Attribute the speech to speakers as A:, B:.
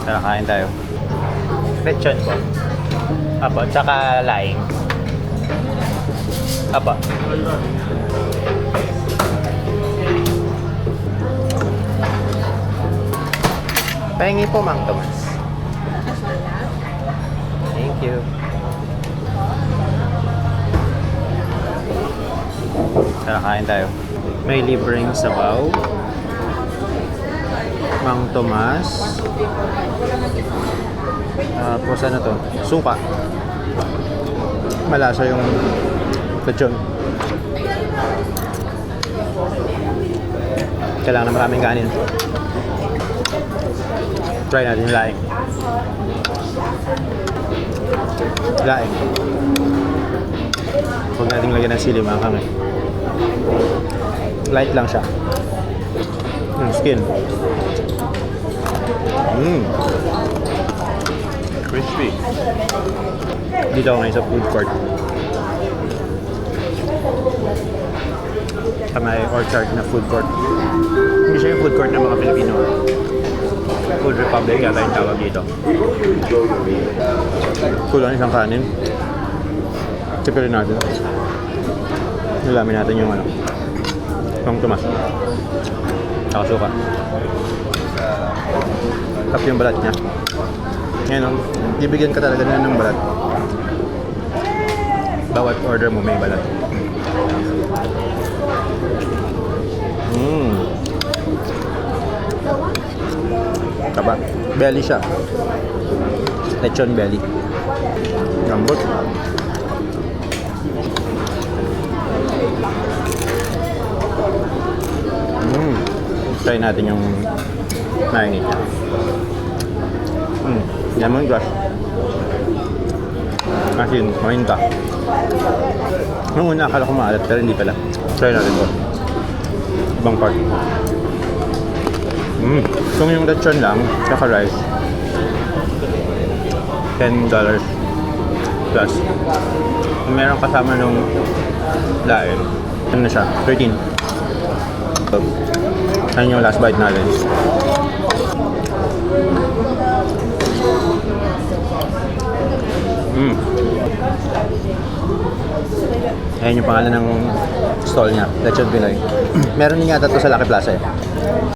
A: Tara, kain tayo. Lechon po. Apo, tsaka laing. Apo. Pahingi po, Mang Tomas. Thank you. Tara, kain tayo. May libreng sabaw. Mang Tomas. Tapos ano to? Suka. Malasa yung lechon. Kailangan na maraming kanin. Try natin yung laing. Laing. Huwag natin lagyan ng sili, mga kangay. Light lang siya. Yung skin. Crispy. Dito ako ngayon sa food court. Sa may orchard na food court. Hindi siya yung food court ng mga Pilipino. Food Republic yata yung tawag dito. Kulang isang kanin. Sipirin natin. Nalamin natin yung ano. Mang Tomas. Saka suka. Tap yung balat niya. Ngayon, bibigyan ka talaga nila ng balat. Bawat order mo may balat. Taba. Belly siya. Lechon belly. Lambot. Try natin yung marinade niya. Lemongrass. Asin, mahinta. Nung una akala ko maalat pero hindi pala. Try natin ito. Ibang part. Kung yung lechon lang, saka rice, $10 plus. Kung meron kasama nung lain, ano na siya? 13. Ayan yung last bite natin. Ayan yung pangalan ng stall niya, Lechon Pinoy. Meron din yata ito sa Lucky Plaza eh.